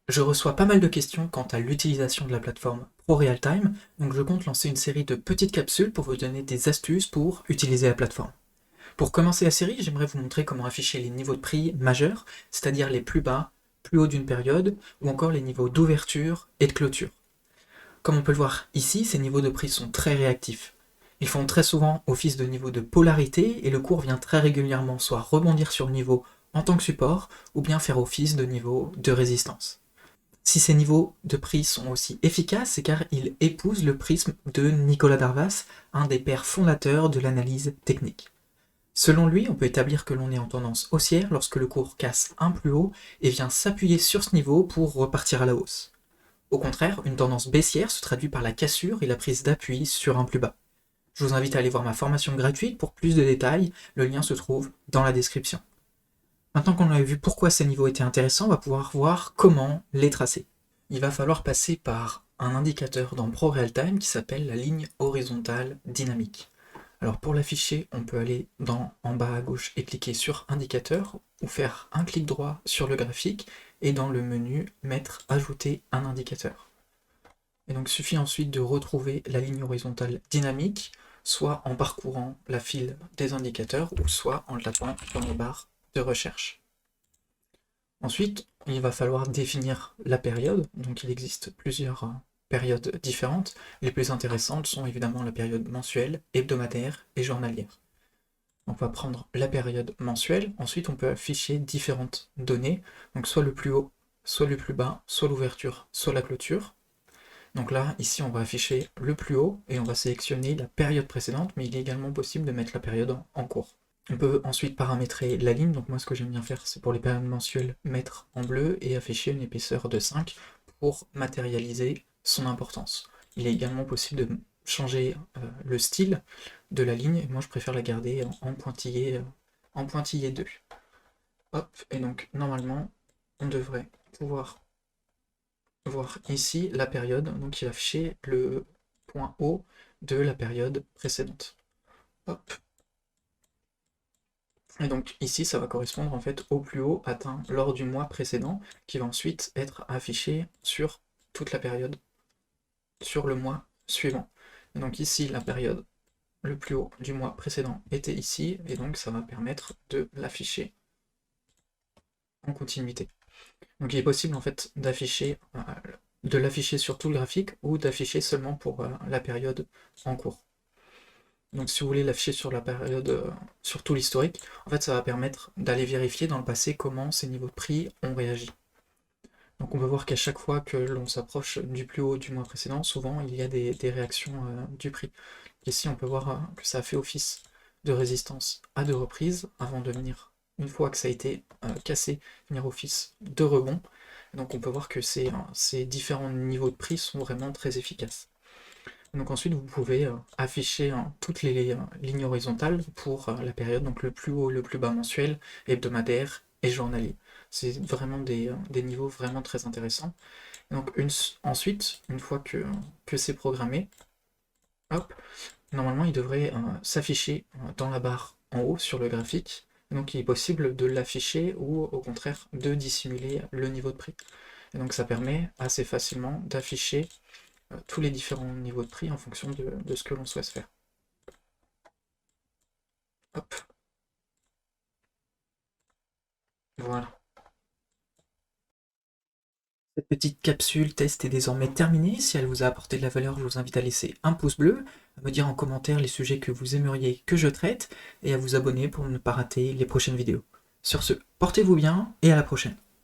Je reçois pas mal de questions quant à l'utilisation de la plateforme ProRealTime, donc je compte lancer une série de petites capsules pour vous donner des astuces pour utiliser la plateforme. Pour commencer la série, j'aimerais vous montrer comment afficher les niveaux de prix majeurs, c'est-à-dire les plus bas, plus hauts d'une période, ou encore les niveaux d'ouverture et de clôture. Comme on peut le voir ici, ces niveaux de prix sont très réactifs. Ils font très souvent office de niveau de polarité et le cours vient très régulièrement soit rebondir sur le niveau en tant que support ou bien faire office de niveau de résistance. Si ces niveaux de prix sont aussi efficaces, c'est car ils épousent le prisme de Nicolas Darvas, un des pères fondateurs de l'analyse technique. Selon lui, on peut établir que l'on est en tendance haussière lorsque le cours casse un plus haut et vient s'appuyer sur ce niveau pour repartir à la hausse. Au contraire, une tendance baissière se traduit par la cassure et la prise d'appui sur un plus bas. Je vous invite à aller voir ma formation gratuite pour plus de détails, le lien se trouve dans la description. Maintenant qu'on a vu pourquoi ces niveaux étaient intéressants, on va pouvoir voir comment les tracer. Il va falloir passer par un indicateur dans ProRealTime qui s'appelle la ligne horizontale dynamique. Alors pour l'afficher, on peut aller en bas à gauche et cliquer sur indicateur ou faire un clic droit sur le graphique et dans le menu mettre ajouter un indicateur. Et donc il suffit ensuite de retrouver la ligne horizontale dynamique, soit en parcourant la file des indicateurs ou soit en le tapant dans les barres de recherche. Ensuite, il va falloir définir la période, donc il existe plusieurs périodes différentes. Les plus intéressantes sont évidemment la période mensuelle, hebdomadaire et journalière. On va prendre la période mensuelle, ensuite on peut afficher différentes données, donc soit le plus haut, soit le plus bas, soit l'ouverture, soit la clôture. Donc là, ici on va afficher le plus haut et on va sélectionner la période précédente, mais il est également possible de mettre la période en cours. On peut ensuite paramétrer la ligne, donc moi ce que j'aime bien faire c'est pour les périodes mensuelles mettre en bleu et afficher une épaisseur de 5 pour matérialiser son importance. Il est également possible de changer le style de la ligne, et moi je préfère la garder en pointillé 2. Hop, et donc normalement on devrait pouvoir voir ici la période, donc il a affiché le point haut de la période précédente. Hop. Et donc ici, ça va correspondre en fait au plus haut atteint lors du mois précédent, qui va ensuite être affiché sur toute la période, sur le mois suivant. Et donc ici, la période le plus haut du mois précédent était ici, et donc ça va permettre de l'afficher en continuité. Donc il est possible en fait de l'afficher sur tout le graphique ou d'afficher seulement pour la période en cours. Donc si vous voulez l'afficher sur la période, sur tout l'historique, en fait ça va permettre d'aller vérifier dans le passé comment ces niveaux de prix ont réagi. Donc on peut voir qu'à chaque fois que l'on s'approche du plus haut du mois précédent, souvent il y a des réactions du prix. Ici on peut voir que ça a fait office de résistance à 2 reprises avant de venir, une fois que ça a été cassé, venir office de rebond. Donc on peut voir que ces différents niveaux de prix sont vraiment très efficaces. Donc ensuite, vous pouvez afficher toutes les lignes horizontales pour la période, donc le plus haut, le plus bas mensuel, hebdomadaire et journalier. C'est vraiment des niveaux vraiment très intéressants. Donc ensuite, une fois que c'est programmé, hop, normalement il devrait s'afficher dans la barre en haut sur le graphique. Donc il est possible de l'afficher ou au contraire de dissimuler le niveau de prix. Et donc ça permet assez facilement d'afficher tous les différents niveaux de prix en fonction de ce que l'on souhaite faire. Hop, voilà. Cette petite capsule test est désormais terminée. Si elle vous a apporté de la valeur, je vous invite à laisser un pouce bleu, à me dire en commentaire les sujets que vous aimeriez que je traite, et à vous abonner pour ne pas rater les prochaines vidéos. Sur ce, portez-vous bien et à la prochaine.